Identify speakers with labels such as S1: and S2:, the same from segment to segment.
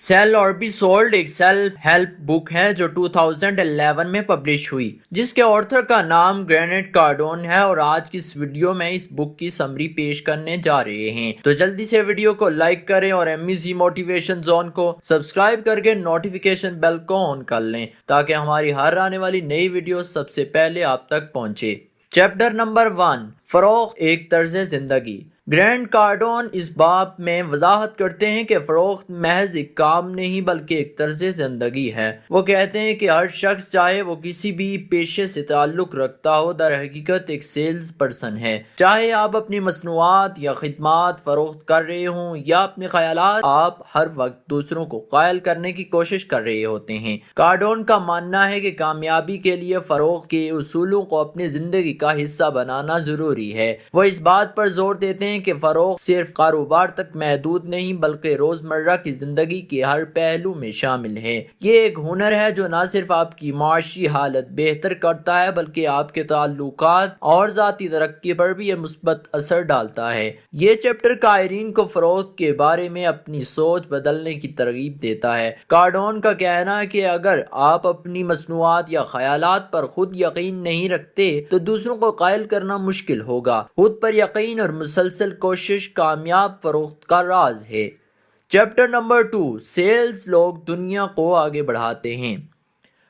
S1: Cell اور be sold ایک self help book ہے جو 2011 میں پبلش ہوئی، جس کے آتھر کا نام گرینٹ کارڈون ہے، اور آج کی اس ویڈیو میں اس بک کی سمری پیش کرنے جا رہے ہیں۔ تو جلدی سے ویڈیو کو لائک کریں اور MZ موٹیویشن زون کو سبسکرائب کر کے نوٹیفیکیشن بیل کو آن کر لیں تاکہ ہماری ہر آنے والی نئی ویڈیو سب سے پہلے آپ تک پہنچے۔ چیپٹر نمبر 1، فروخت ایک طرز زندگی۔ گرینٹ کارڈون اس باب میں وضاحت کرتے ہیں کہ فروخت محض ایک کام نہیں بلکہ ایک طرز زندگی ہے۔ وہ کہتے ہیں کہ ہر شخص چاہے وہ کسی بھی پیشے سے تعلق رکھتا ہو در حقیقت ایک سیلز پرسن ہے۔ چاہے آپ اپنی مصنوعات یا خدمات فروخت کر رہے ہوں یا اپنے خیالات، آپ ہر وقت دوسروں کو قائل کرنے کی کوشش کر رہے ہوتے ہیں۔ کارڈون کا ماننا ہے کہ کامیابی کے لیے فروخت کے اصولوں کو اپنی زندگی کا حصہ بنانا ضروری ہے۔ وہ اس بات پر زور دیتے ہیں کہ فروخت صرف کاروبار تک محدود نہیں بلکہ روزمرہ کی زندگی کے ہر پہلو میں شامل ہے۔ یہ ایک ہنر ہے جو نہ صرف آپ کی معاشی حالت بہتر کرتا ہے بلکہ آپ کے تعلقات اور ذاتی ترقی پر بھی یہ مثبت اثر ڈالتا ہے۔ یہ چیپٹر قارئین کو فروخت کے بارے میں اپنی سوچ بدلنے کی ترغیب دیتا ہے۔ کارڈون کا کہنا ہے کہ اگر آپ اپنی مصنوعات یا خیالات پر خود یقین نہیں رکھتے تو دوسروں کو قائل کرنا مشکل ہوگا۔ خود پر یقین اور مسلسل کوشش کامیاب فروخت کا راز ہے۔ چیپٹر نمبر 2، سیلز لوگ دنیا کو آگے بڑھاتے ہیں۔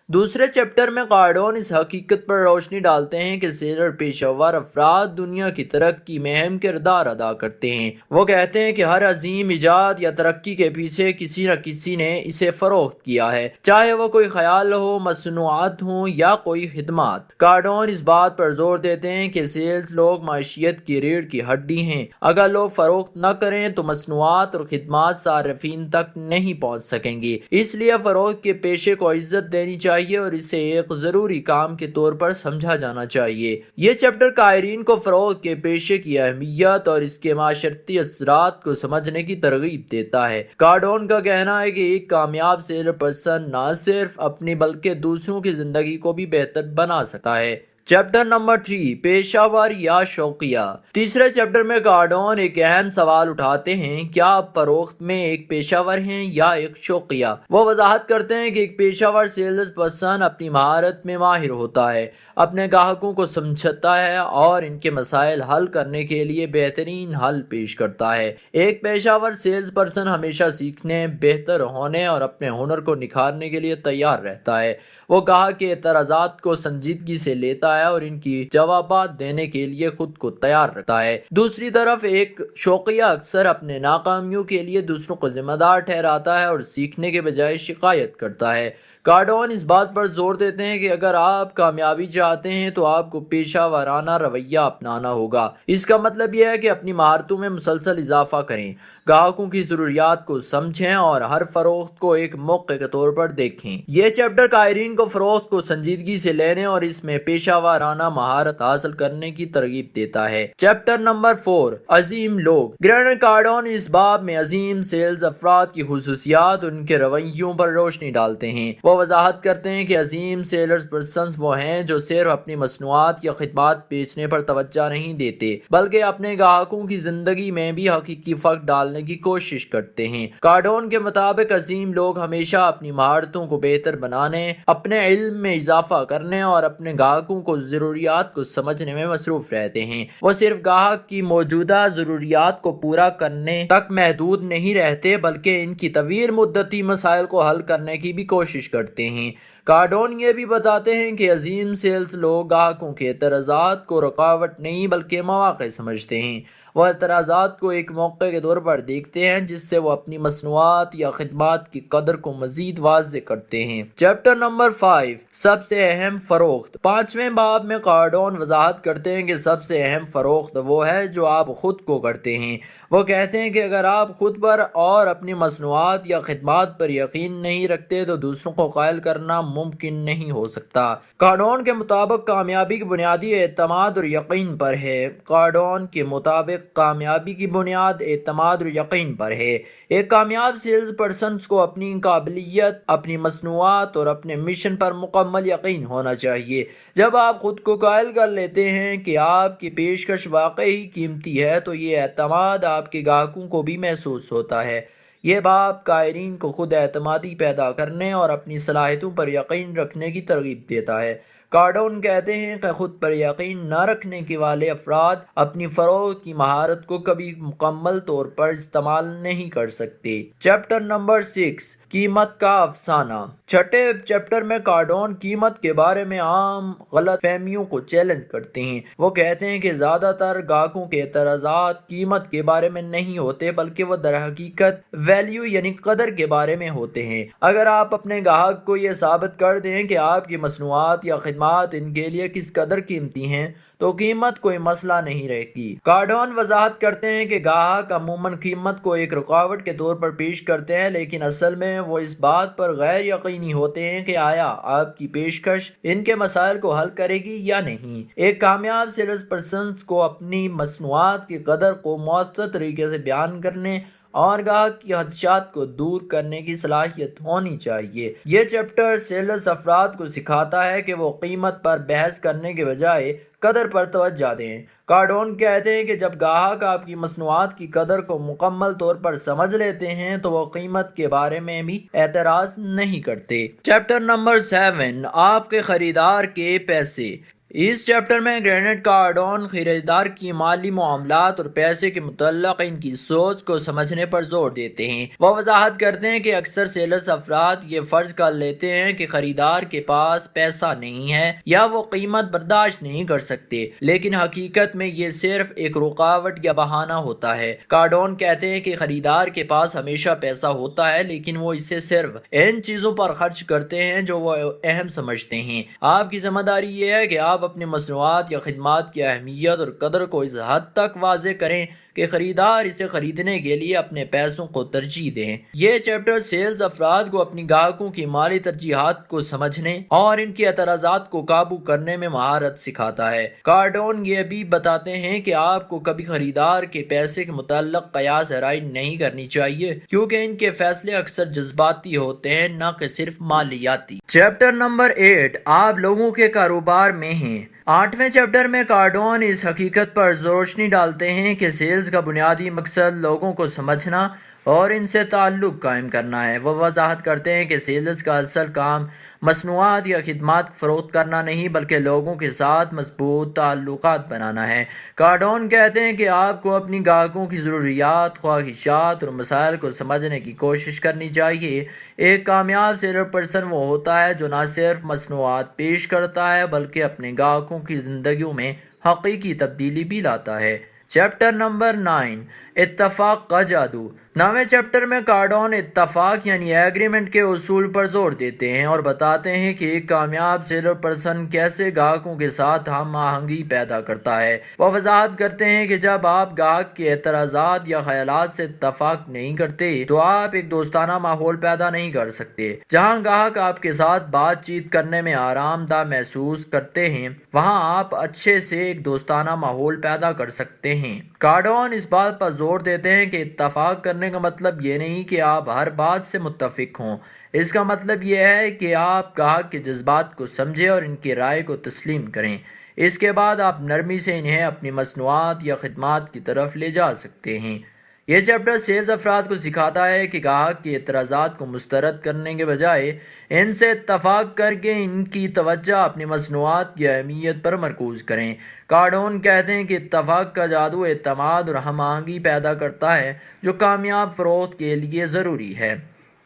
S1: دوسرے چیپٹر میں کارڈون اس حقیقت پر روشنی ڈالتے ہیں کہ سیلر پیشہ ور افراد دنیا کی ترقی میں اہم کردار ادا کرتے ہیں۔ وہ کہتے ہیں کہ ہر عظیم ایجاد یا ترقی کے پیچھے کسی نہ کسی نے اسے فروخت کیا ہے، چاہے وہ کوئی خیال ہو، مصنوعات ہوں یا کوئی خدمات۔ کارڈون اس بات پر زور دیتے ہیں کہ سیلز لوگ معیشت کی ریڑھ کی ہڈی ہیں۔ اگر لوگ فروخت نہ کریں تو مصنوعات اور خدمات صارفین تک نہیں پہنچ سکیں گے۔ اس لیے فروخت کے پیشے کو عزت دینی چاہیے اور اسے ایک ضروری کام کے طور پر سمجھا جانا چاہیے۔ یہ چیپٹر قارئین کو فروخت کے پیشے کی اہمیت اور اس کے معاشرتی اثرات کو سمجھنے کی ترغیب دیتا ہے۔ کارڈون کا کہنا ہے کہ ایک کامیاب سیلر پرسن نہ صرف اپنی بلکہ دوسروں کی زندگی کو بھی بہتر بنا سکتا ہے۔ چیپٹر نمبر 3، پیشہ ور یا شوقیہ۔ تیسرے چیپٹر میں کارڈون ایک اہم سوال اٹھاتے ہیں، کیا آپ فروخت میں ایک پیشہ ور ہیں یا ایک شوقیہ؟ وہ وضاحت کرتے ہیں کہ ایک پیشہ ور سیلز پرسن اپنی مہارت میں ماہر ہوتا ہے، اپنے گاہکوں کو سمجھتا ہے اور ان کے مسائل حل کرنے کے لیے بہترین حل پیش کرتا ہے۔ ایک پیشہ ور سیلز پرسن ہمیشہ سیکھنے، بہتر ہونے اور اپنے ہنر کو نکھارنے کے لیے تیار رہتا ہے۔ وہ گاہک کے اعتراضات کو سنجیدگی سے لیتا ہے اور ان کی جوابات دینے کے لیے خود کو تیار رکھتا ہے۔ دوسری طرف ایک شوقیہ اکثر اپنے ناکامیوں کے لیے دوسروں کو ذمہ دار ٹھہراتا ہے اور سیکھنے کے بجائے شکایت کرتا ہے۔ کارڈون اس بات پر زور دیتے ہیں کہ اگر آپ کامیابی چاہتے ہیں تو آپ کو پیشہ ورانہ رویہ اپنانا ہوگا۔ اس کا مطلب یہ ہے کہ اپنی مہارتوں میں مسلسل اضافہ کریں، گاہکوں کی ضروریات کو سمجھیں اور ہر فروخت کو ایک موقع کے طور پر دیکھیں۔ یہ چیپٹر قارئین کو فروخت کو سنجیدگی سے لینے اور اس میں پیشہ ورانہ مہارت حاصل کرنے کی ترغیب دیتا ہے۔ چیپٹر نمبر 4، عظیم لوگ۔ گرینٹ کارڈون اس باب میں عظیم سیلز افراد کی خصوصیات اور ان کے رویوں پر روشنی ڈالتے ہیں۔ وہ وضاحت کرتے ہیں کہ عظیم سیلرز پرسنز وہ ہیں جو صرف اپنی مصنوعات یا خدمات بیچنے پر توجہ نہیں دیتے بلکہ اپنے گاہکوں کی زندگی میں بھی حقیقی فرق ڈالنے کی کوشش کرتے ہیں۔ کارڈون کے مطابق عظیم لوگ ہمیشہ اپنی مہارتوں کو بہتر بنانے، اپنے علم میں اضافہ کرنے اور اپنے گاہکوں کو ضروریات کو سمجھنے میں مصروف رہتے ہیں۔ وہ صرف گاہک کی موجودہ ضروریات کو پورا کرنے تک محدود نہیں رہتے بلکہ ان کی طویل مدتی مسائل کو حل کرنے کی بھی کوشش کرتے ہیں۔ کارڈون یہ بھی بتاتے ہیں کہ عظیم سیلز لوگ گاہکوں کے اعتراضات کو رکاوٹ نہیں بلکہ مواقع سمجھتے ہیں۔ وہ اعتراضات کو ایک موقع کے طور پر دیکھتے ہیں جس سے وہ اپنی مصنوعات یا خدمات کی قدر کو مزید واضح کرتے ہیں۔ چیپٹر نمبر 5، سب سے اہم فروخت۔ 5ویں باب میں کارڈون وضاحت کرتے ہیں کہ سب سے اہم فروخت وہ ہے جو آپ خود کو کرتے ہیں۔ وہ کہتے ہیں کہ اگر آپ خود پر اور اپنی مصنوعات یا خدمات پر یقین نہیں رکھتے تو دوسروں کو قائل کرنا ممکن نہیں ہو سکتا۔ کارڈون کے مطابق کامیابی کی بنیادی اعتماد اور یقین پر ہے۔ کارڈون کے مطابق کامیابی کی بنیاد اعتماد اور یقین پر ہے۔ ایک کامیاب سیلز پرسن کو اپنی قابلیت، اپنی مصنوعات اور اپنے مشن پر مکمل یقین ہونا چاہیے۔ جب آپ خود کو قائل کر لیتے ہیں کہ آپ کی پیشکش واقعی قیمتی ہے تو یہ اعتماد آپ کے گاہکوں کو بھی محسوس ہوتا ہے۔ یہ باب قائرین کو خود اعتمادی پیدا کرنے اور اپنی صلاحیتوں پر یقین رکھنے کی ترغیب دیتا ہے۔ کارڈون کہتے ہیں کہ خود پر یقین نہ رکھنے کے والے افراد اپنی فروخت کی مہارت کو کبھی مکمل طور پر استعمال نہیں کر سکتے۔ چیپٹر نمبر 6، قیمت کا افسانہ۔ چھٹے چیپٹر میں کارڈون قیمت کے بارے میں عام غلط فہمیوں کو چیلنج کرتے ہیں۔ وہ کہتے ہیں کہ زیادہ تر گاہکوں کے اعتراضات قیمت کے بارے میں نہیں ہوتے بلکہ وہ در حقیقت ویلیو یعنی قدر کے بارے میں ہوتے ہیں۔ اگر آپ اپنے گاہک کو یہ ثابت کر دیں کہ آپ کی مصنوعات یا خدمات ان کے لیے کس قدر قیمتی ہیں تو قیمت کوئی مسئلہ نہیں رہے گی۔ کارڈون وضاحت کرتے ہیں کہ گاہک عموماً قیمت کو ایک رکاوٹ کے طور پر پیش کرتے ہیں، لیکن اصل میں وہ اس بات پر غیر یقینی ہوتے ہیں کہ آیا آپ کی پیشکش ان کے مسائل کو حل کرے گی یا نہیں۔ ایک کامیاب سیلز پرسن کو اپنی مصنوعات کی قدر کو مؤثر طریقے سے بیان کرنے اور گاہک کی خدشات کو دور کرنے کی صلاحیت ہونی چاہیے۔ یہ چیپٹر سیلز افراد کو سکھاتا ہے کہ وہ قیمت پر بحث کرنے کے بجائے قدر پر توجہ دیں۔ کارڈون کہتے ہیں کہ جب گاہک آپ کی مصنوعات کی قدر کو مکمل طور پر سمجھ لیتے ہیں تو وہ قیمت کے بارے میں بھی اعتراض نہیں کرتے۔ چیپٹر نمبر 7، آپ کے خریدار کے پیسے۔ اس چیپٹر میں گرینٹ کارڈون خریدار کی مالی معاملات اور پیسے کے متعلق ان کی سوچ کو سمجھنے پر زور دیتے ہیں۔ وہ وضاحت کرتے ہیں کہ اکثر سیلز افراد یہ فرض کر لیتے ہیں کہ خریدار کے پاس پیسہ نہیں ہے یا وہ قیمت برداشت نہیں کر سکتے، لیکن حقیقت میں یہ صرف ایک رکاوٹ یا بہانہ ہوتا ہے۔ کارڈون کہتے ہیں کہ خریدار کے پاس ہمیشہ پیسہ ہوتا ہے لیکن وہ اسے صرف ان چیزوں پر خرچ کرتے ہیں جو وہ اہم سمجھتے ہیں۔ آپ کی ذمہ داری یہ ہے کہ آپ اپنی مصنوعات یا خدمات کی اہمیت اور قدر کو اس حد تک واضح کریں کہ خریدار اسے خریدنے کے لیے اپنے پیسوں کو ترجیح دیں۔ یہ چیپٹر سیلز افراد کو اپنی گاہکوں کی مالی ترجیحات کو سمجھنے اور ان کے اعتراضات کو قابو کرنے میں مہارت سکھاتا ہے۔ کارڈون یہ بھی بتاتے ہیں کہ آپ کو کبھی خریدار کے پیسے کے متعلق قیاس آرائی نہیں کرنی چاہیے کیونکہ ان کے فیصلے اکثر جذباتی ہوتے ہیں نہ کہ صرف مالیاتی۔ چیپٹر نمبر 8، آپ لوگوں کے کاروبار میں ہیں۔ 8ویں چیپٹر میں کارڈون اس حقیقت پر روشنی ڈالتے ہیں کہ سیلز کا بنیادی مقصد لوگوں کو سمجھنا اور ان سے تعلق قائم کرنا ہے۔ وہ وضاحت کرتے ہیں کہ سیلز کا اصل کام مصنوعات یا خدمات فروخت کرنا نہیں بلکہ لوگوں کے ساتھ مضبوط تعلقات بنانا ہے۔ کارڈون کہتے ہیں کہ آپ کو اپنی گاہکوں کی ضروریات، خواہشات اور مسائل کو سمجھنے کی کوشش کرنی چاہیے۔ ایک کامیاب سیلر پرسن وہ ہوتا ہے جو نہ صرف مصنوعات پیش کرتا ہے بلکہ اپنے گاہکوں کی زندگیوں میں حقیقی تبدیلی بھی لاتا ہے۔ چیپٹر نمبر 9، اتفاق کا جادو۔ 9ویں چیپٹر میں کارڈون اتفاق یعنی ایگریمنٹ کے اصول پر زور دیتے ہیں اور بتاتے ہیں کہ ایک کامیاب سیلر پرسن کیسے گاہکوں کے ساتھ ہم آہنگی پیدا کرتا ہے۔ وہ وضاحت کرتے ہیں کہ جب آپ گاہک کے اعتراضات یا خیالات سے اتفاق نہیں کرتے تو آپ ایک دوستانہ ماحول پیدا نہیں کر سکتے۔ جہاں گاہک آپ کے ساتھ بات چیت کرنے میں آرام دہ محسوس کرتے ہیں وہاں آپ اچھے سے ایک دوستانہ ماحول پیدا کر سکتے ہیں۔ کارڈون اس بات پر زور دیتے ہیں کہ اتفاق کرنے کا مطلب یہ نہیں کہ آپ ہر بات سے متفق ہوں، اس کا مطلب یہ ہے کہ آپ گاہک کے جذبات کو سمجھیں اور ان کی رائے کو تسلیم کریں۔ اس کے بعد آپ نرمی سے انہیں اپنی مصنوعات یا خدمات کی طرف لے جا سکتے ہیں۔ یہ چیپٹر سیلز افراد کو سکھاتا ہے کہ گاہک کے اعتراضات کو مسترد کرنے کے بجائے ان سے اتفاق کر کے ان کی توجہ اپنی مصنوعات کی اہمیت پر مرکوز کریں۔ کارڈون کہتے ہیں کہ اتفاق کا جادو اعتماد اور ہم آہنگی پیدا کرتا ہے جو کامیاب فروخت کے لیے ضروری ہے۔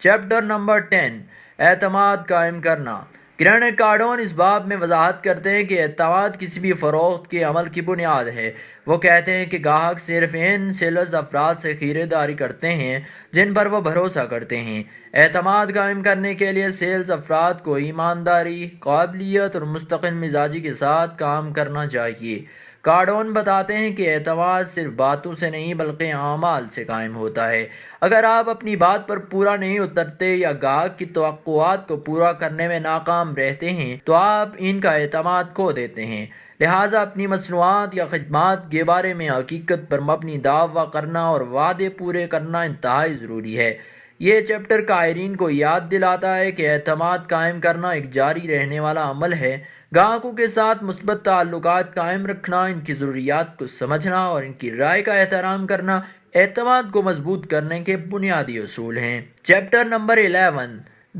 S1: چیپٹر نمبر 10، اعتماد قائم کرنا۔ گرینٹ کارڈون اس باب میں وضاحت کرتے ہیں کہ اعتماد کسی بھی فروخت کے عمل کی بنیاد ہے۔ وہ کہتے ہیں کہ گاہک صرف ان سیلز افراد سے خریداری کرتے ہیں جن پر وہ بھروسہ کرتے ہیں۔ اعتماد قائم کرنے کے لیے سیلز افراد کو ایمانداری، قابلیت اور مستقل مزاجی کے ساتھ کام کرنا چاہیے۔ کارڈون بتاتے ہیں کہ اعتماد صرف باتوں سے نہیں بلکہ اعمال سے قائم ہوتا ہے۔ اگر آپ اپنی بات پر پورا نہیں اترتے یا گاہک کی توقعات کو پورا کرنے میں ناکام رہتے ہیں تو آپ ان کا اعتماد کھو دیتے ہیں۔ لہٰذا اپنی مصنوعات یا خدمات کے بارے میں حقیقت پر مبنی دعویٰ کرنا اور وعدے پورے کرنا انتہائی ضروری ہے۔ یہ چیپٹر قائرین کو یاد دلاتا ہے کہ اعتماد قائم کرنا ایک جاری رہنے والا عمل ہے۔ گاہکوں کے ساتھ مثبت تعلقات قائم رکھنا، ان کی ضروریات کو سمجھنا اور ان کی رائے کا احترام کرنا اعتماد کو مضبوط کرنے کے بنیادی اصول ہیں۔ چیپٹر نمبر 11،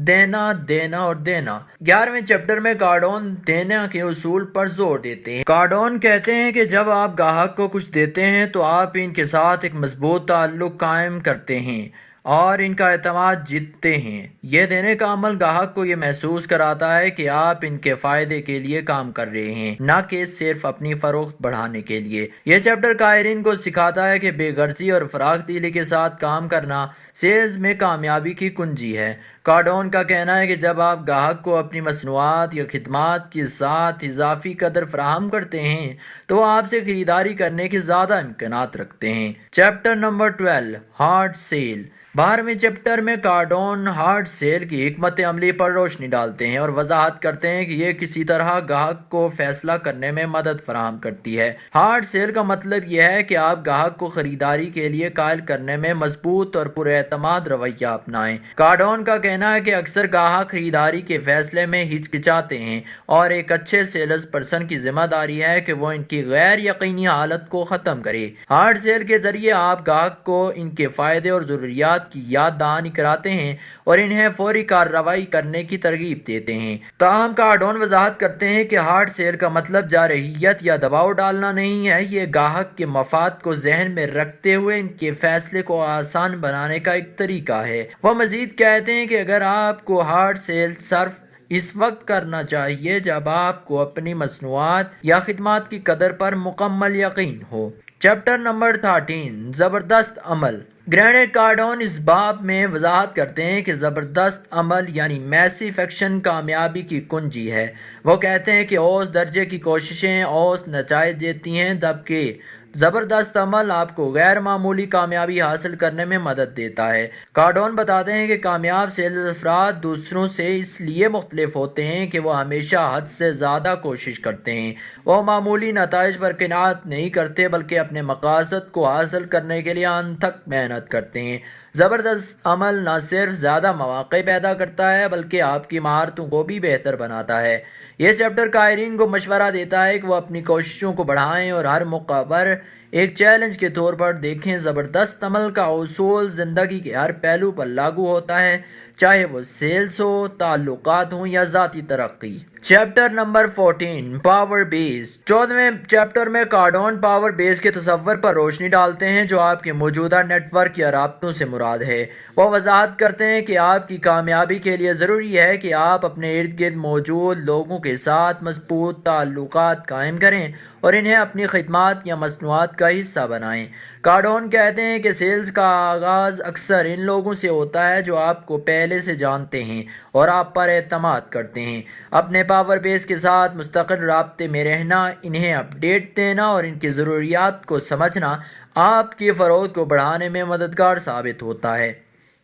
S1: دینا، دینا اور دینا۔ 11ویں چیپٹر میں کارڈون دینا کے اصول پر زور دیتے ہیں۔ کارڈون کہتے ہیں کہ جب آپ گاہک کو کچھ دیتے ہیں تو آپ ان کے ساتھ ایک مضبوط تعلق قائم کرتے ہیں اور ان کا اعتماد جیتتے ہیں۔ یہ دینے کا عمل گاہک کو یہ محسوس کراتا ہے کہ آپ ان کے فائدے کے لیے کام کر رہے ہیں، نہ کہ صرف اپنی فروخت بڑھانے کے لیے۔ یہ چیپٹر قائرین کو سکھاتا ہے کہ بے غرضی اور فراخ دلی کے ساتھ کام کرنا سیلز میں کامیابی کی کنجی ہے۔ کارڈون کا کہنا ہے کہ جب آپ گاہک کو اپنی مصنوعات یا خدمات کے ساتھ اضافی قدر فراہم کرتے ہیں تو آپ سے خریداری کرنے کے زیادہ امکانات رکھتے ہیں۔ Chapter number 12، hard sell. 12ویں چیپٹر میں کارڈون ہارڈ سیل کی حکمت عملی پر روشنی ڈالتے ہیں اور وضاحت کرتے ہیں کہ یہ کسی طرح گاہک کو فیصلہ کرنے میں مدد فراہم کرتی ہے۔ ہارڈ سیل کا مطلب یہ ہے کہ آپ گاہک کو خریداری کے لیے قائل کرنے میں مضبوط اور پر اعتماد رویہ اپنائیں۔ کارڈون کا کہنا ہے کہ اکثر گاہک خریداری کے فیصلے میں ہچکچاتے ہیں اور ایک اچھے سیلز پرسن کی ذمہ داری ہے کہ وہ ان کی غیر یقینی حالت کو ختم کرے۔ ہارڈ سیل کے ذریعے آپ گاہک کو ان کے فائدے اور ضروریات کی یاد دہانی کراتے ہیں اور انہیں فوری کارروائی کرنے کی ترغیب دیتے ہیں۔ تاہم کارڈون وضاحت کرتے ہیں کہ ہارڈ سیل کا مطلب جارحیت یا دباؤ ڈالنا نہیں ہے، یہ گاہک کے مفاد کو ذہن میں رکھتے ہوئے ان کے فیصلے کو آسان بنانے کا ایک طریقہ ہے۔ وہ مزید کہتے ہیں کہ اگر آپ کو ہارڈ سیل صرف اس وقت کرنا چاہیے جب آپ کو اپنی مصنوعات یا خدمات کی قدر پر مکمل یقین ہو۔ چیپٹر نمبر 13، زبردست عمل۔ گرینٹ کارڈون اس باب میں وضاحت کرتے ہیں کہ زبردست عمل یعنی میسیو ایکشن کامیابی کی کنجی ہے۔ وہ کہتے ہیں کہ اوسط درجے کی کوششیں اوسط نتائج دیتی ہیں، جبکہ زبردست عمل آپ کو غیر معمولی کامیابی حاصل کرنے میں مدد دیتا ہے۔ کارڈون بتاتے ہیں کہ کامیاب سیلز افراد دوسروں سے اس لیے مختلف ہوتے ہیں کہ وہ ہمیشہ حد سے زیادہ کوشش کرتے ہیں۔ وہ معمولی نتائج پر قناعت نہیں کرتے بلکہ اپنے مقاصد کو حاصل کرنے کے لیے انتھک محنت کرتے ہیں۔ زبردست عمل نہ صرف زیادہ مواقع پیدا کرتا ہے بلکہ آپ کی مہارتوں کو بھی بہتر بناتا ہے۔ یہ چیپٹر قائرین کو مشورہ دیتا ہے کہ وہ اپنی کوششوں کو بڑھائیں اور ہر موقع پر ایک چیلنج کے طور پر دیکھیں۔ زبردست عمل کا اصول زندگی کے ہر پہلو پر لاگو ہوتا ہے، چاہے وہ سیلز ہو، تعلقات ہوں یا ذاتی ترقی۔ چیپٹر نمبر 14، پاور بیس۔ 14ویں چیپٹر میں کارڈون پاور بیس کے تصور پر روشنی ڈالتے ہیں جو آپ کے موجودہ نیٹ ورک یا رابطوں سے مراد ہے۔ وہ وضاحت کرتے ہیں کہ آپ کی کامیابی کے لیے ضروری ہے کہ آپ اپنے ارد گرد موجود لوگوں کے ساتھ مضبوط تعلقات قائم کریں اور انہیں اپنی خدمات یا مصنوعات کا حصہ بنائیں۔ کارڈون کہتے ہیں کہ سیلز کا آغاز اکثر ان لوگوں سے ہوتا ہے جو آپ کو پہلے سے جانتے ہیں اور آپ پر اعتماد کرتے ہیں۔ اپنے پاور بیس کے ساتھ مستقل رابطے میں رہنا، انہیں اپ ڈیٹ دینا اور ان کی ضروریات کو سمجھنا آپ کی فروخت کو بڑھانے میں مددگار ثابت ہوتا ہے۔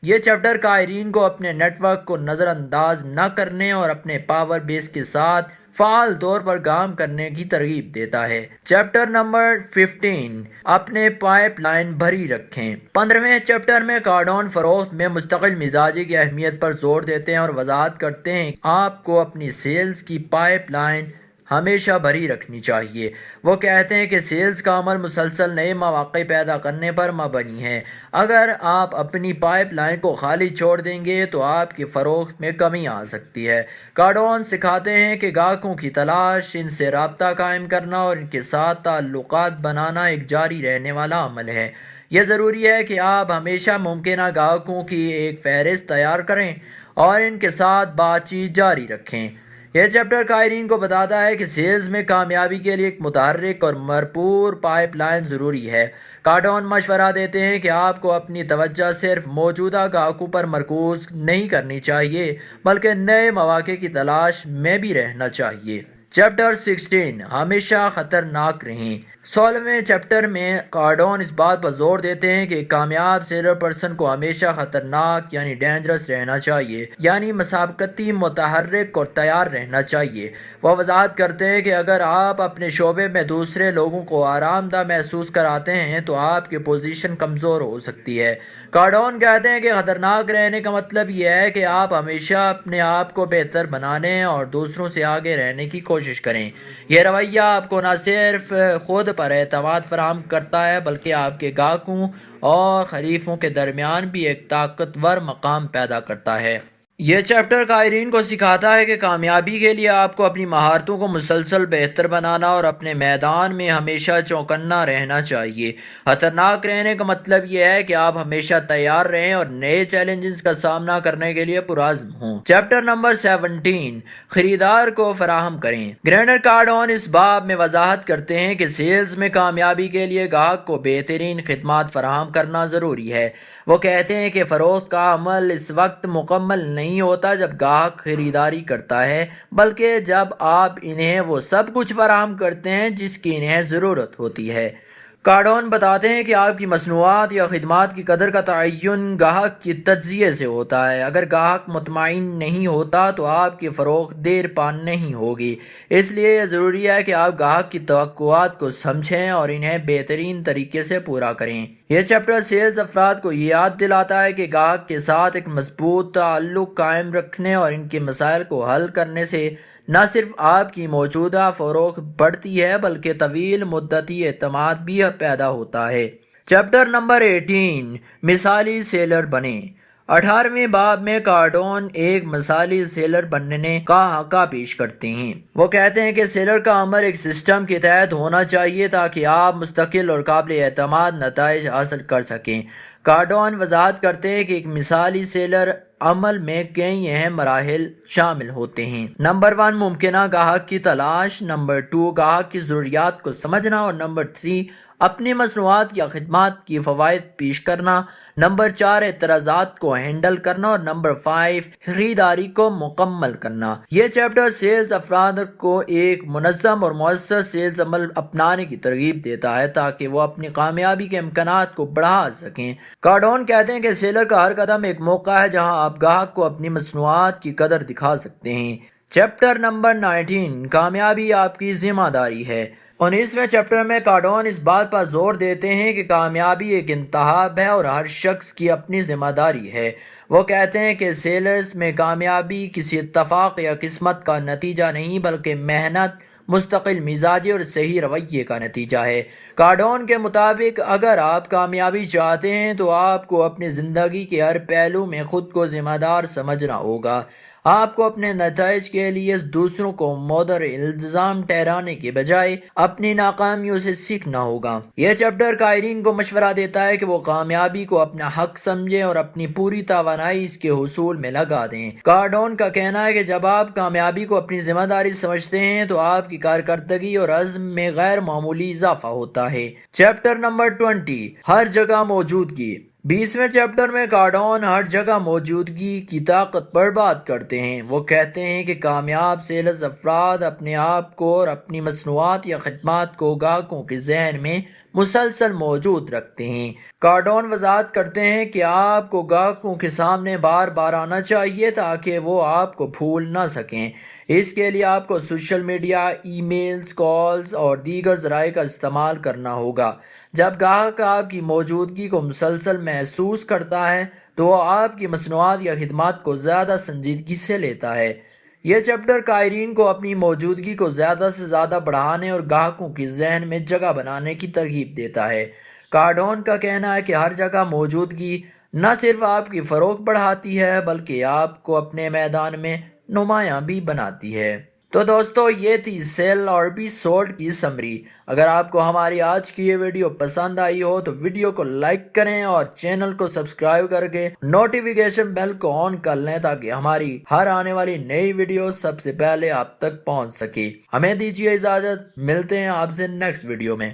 S1: یہ چیپٹر قائرین کو اپنے نیٹ ورک کو نظر انداز نہ کرنے اور اپنے پاور بیس کے ساتھ فعال طور پر کام کرنے کی ترغیب دیتا ہے۔ چیپٹر نمبر 15، اپنے پائپ لائن بھری رکھیں۔ 15ویں چیپٹر میں کارڈون فروخت میں مستقل مزاجی کی اہمیت پر زور دیتے ہیں اور وضاحت کرتے ہیں کہ آپ کو اپنی سیلز کی پائپ لائن ہمیشہ بھری رکھنی چاہیے۔ وہ کہتے ہیں کہ سیلز کا عمل مسلسل نئے مواقع پیدا کرنے پر مبنی ہے۔ اگر آپ اپنی پائپ لائن کو خالی چھوڑ دیں گے تو آپ کی فروخت میں کمی آ سکتی ہے۔ کارڈون سکھاتے ہیں کہ گاہکوں کی تلاش، ان سے رابطہ قائم کرنا اور ان کے ساتھ تعلقات بنانا ایک جاری رہنے والا عمل ہے۔ یہ ضروری ہے کہ آپ ہمیشہ ممکنہ گاہکوں کی ایک فہرست تیار کریں اور ان کے ساتھ بات چیت جاری رکھیں۔ یہ چیپٹر قائرین کو بتاتا ہے کہ سیلز میں کامیابی کے لیے ایک متحرک اور بھرپور پائپ لائن ضروری ہے۔ کارڈون مشورہ دیتے ہیں کہ آپ کو اپنی توجہ صرف موجودہ گاہکوں پر مرکوز نہیں کرنی چاہیے بلکہ نئے مواقع کی تلاش میں بھی رہنا چاہیے۔ چیپٹر 16، ہمیشہ خطرناک رہیں۔ 16ویں چیپٹر میں کارڈون اس بات پر زور دیتے ہیں کہ ایک کامیاب سیلر پرسن کو ہمیشہ خطرناک یعنی ڈینجرس رہنا چاہیے، یعنی مسابقتی، متحرک اور تیار رہنا چاہیے۔ وہ وضاحت کرتے ہیں کہ اگر آپ اپنے شعبے میں دوسرے لوگوں کو آرام دہ محسوس کراتے ہیں تو آپ کی پوزیشن کمزور ہو سکتی ہے۔ کارڈون کہتے ہیں کہ خطرناک رہنے کا مطلب یہ ہے کہ آپ ہمیشہ اپنے آپ کو بہتر بنانے اور دوسروں سے آگے رہنے کی کوشش کریں۔ یہ رویہ آپ کو نہ صرف خود پر اعتماد فراہم کرتا ہے بلکہ آپ کے گاہکوں اور حریفوں کے درمیان بھی ایک طاقتور مقام پیدا کرتا ہے۔ یہ چیپٹر قائرین کو سکھاتا ہے کہ کامیابی کے لیے آپ کو اپنی مہارتوں کو مسلسل بہتر بنانا اور اپنے میدان میں ہمیشہ چوکنا رہنا چاہیے۔ خطرناک رہنے کا مطلب یہ ہے کہ آپ ہمیشہ تیار رہیں اور نئے چیلنجز کا سامنا کرنے کے لیے پرعزم ہوں۔ چیپٹر نمبر 17، خریدار کو فراہم کریں۔ گرینٹ کارڈون اس باب میں وضاحت کرتے ہیں کہ سیلز میں کامیابی کے لیے گاہک کو بہترین خدمات فراہم کرنا ضروری ہے۔ وہ کہتے ہیں کہ فروخت کا عمل اس وقت مکمل نہیں ہوتا جب گاہک خریداری کرتا ہے، بلکہ جب آپ انہیں وہ سب کچھ فراہم کرتے ہیں جس کی انہیں ضرورت ہوتی ہے۔ کارڈون بتاتے ہیں کہ آپ کی مصنوعات یا خدمات کی قدر کا تعین گاہک کی تجزیے سے ہوتا ہے۔ اگر گاہک مطمئن نہیں ہوتا تو آپ کی فروخت دیر پا نہیں ہوگی۔ اس لیے یہ ضروری ہے کہ آپ گاہک کی توقعات کو سمجھیں اور انہیں بہترین طریقے سے پورا کریں۔ یہ چیپٹر سیلز افراد کو یہ یاد دلاتا ہے کہ گاہک کے ساتھ ایک مضبوط تعلق قائم رکھنے اور ان کے مسائل کو حل کرنے سے نہ صرف آپ کی موجودہ فروخت بڑھتی ہے بلکہ طویل مدتی اعتماد بھی پیدا ہوتا ہے۔ چیپٹر نمبر 18، مثالی سیلر بنیں۔ 18ویں باب میں کارڈون ایک مثالی سیلر بننے کا حقہ پیش کرتے ہیں۔ وہ کہتے ہیں کہ سیلر کا عمل ایک سسٹم کے تحت ہونا چاہیے تاکہ آپ مستقل اور قابل اعتماد نتائج حاصل کر سکیں۔ کارڈون وضاحت کرتے ہیں کہ ایک مثالی سیلر عمل میں کئی اہم مراحل شامل ہوتے ہیں۔ نمبر 1، ممکنہ گاہک کی تلاش۔ نمبر 2، گاہک کی ضروریات کو سمجھنا۔ اور نمبر 3، اپنی مصنوعات یا خدمات کی فوائد پیش کرنا۔ نمبر 4، اعتراضات کو ہینڈل کرنا۔ اور نمبر 5، خریداری کو مکمل کرنا۔ یہ چیپٹر سیلز افراد کو ایک منظم اور مؤثر سیلز عمل اپنانے کی ترغیب دیتا ہے تاکہ وہ اپنی کامیابی کے امکانات کو بڑھا سکیں۔ کارڈون کہتے ہیں کہ سیلر کا ہر قدم ایک موقع ہے جہاں آپ گاہک کو اپنی مصنوعات کی قدر دکھا سکتے ہیں۔ چیپٹر نمبر 19، کامیابی آپ کی ذمہ داری ہے۔ 19ویں چیپٹر میں کارڈون اس بات پر زور دیتے ہیں کہ کامیابی ایک انتخاب ہے اور ہر شخص کی اپنی ذمہ داری ہے۔ وہ کہتے ہیں کہ سیلز میں کامیابی کسی اتفاق یا قسمت کا نتیجہ نہیں بلکہ محنت، مستقل مزاجی اور صحیح رویے کا نتیجہ ہے۔ کارڈون کے مطابق اگر آپ کامیابی چاہتے ہیں تو آپ کو اپنی زندگی کے ہر پہلو میں خود کو ذمہ دار سمجھنا ہوگا۔ آپ کو اپنے نتائج کے لیے دوسروں کو مؤثر الزام ٹھہرانے کے بجائے اپنی ناکامیوں سے سیکھنا ہوگا۔ یہ چیپٹر قائرین کو مشورہ دیتا ہے کہ وہ کامیابی کو اپنا حق سمجھیں اور اپنی پوری توانائی اس کے حصول میں لگا دیں۔ کارڈون کا کہنا ہے کہ جب آپ کامیابی کو اپنی ذمہ داری سمجھتے ہیں تو آپ کی کارکردگی اور عزم میں غیر معمولی اضافہ ہوتا ہے۔ چیپٹر نمبر 20، ہر جگہ موجودگی۔ 20ویں چیپٹر میں کارڈون ہر جگہ موجودگی کی طاقت پر بات کرتے ہیں۔ وہ کہتے ہیں کہ کامیاب سیلز افراد اپنے آپ کو اور اپنی مصنوعات یا خدمات کو گاہکوں کے ذہن میں مسلسل موجود رکھتے ہیں۔ کارڈون وضاحت کرتے ہیں کہ آپ کو گاہکوں کے سامنے بار بار آنا چاہیے تاکہ وہ آپ کو بھول نہ سکیں۔ اس کے لیے آپ کو social media, e mails, calls اور دیگر ذرائع کا استعمال کرنا ہوگا۔ جب گاہک آپ کی موجودگی کو مسلسل محسوس کرتا ہے تو وہ آپ کی مصنوعات یا خدمات کو زیادہ سنجیدگی سے لیتا ہے۔ یہ چیپٹر قائرین کو اپنی موجودگی کو زیادہ سے زیادہ بڑھانے اور گاہکوں کے ذہن میں جگہ بنانے کی ترغیب دیتا ہے۔ کارڈون کا کہنا ہے کہ ہر جگہ موجودگی نہ صرف آپ کی فروخت بڑھاتی ہے بلکہ آپ کو اپنے میدان میں نمایاں بھی بناتی ہے۔ تو دوستو، یہ تھی سیل اور ایپیسوڈ کی سمری۔ اگر آپ کو ہماری آج کی یہ ویڈیو پسند آئی ہو تو ویڈیو کو لائک کریں اور چینل کو سبسکرائب کر کے نوٹیفیکیشن بیل کو آن کر لیں تاکہ ہماری ہر آنے والی نئی ویڈیو سب سے پہلے آپ تک پہنچ سکے۔ ہمیں دیجیے اجازت، ملتے ہیں آپ سے نیکسٹ ویڈیو میں۔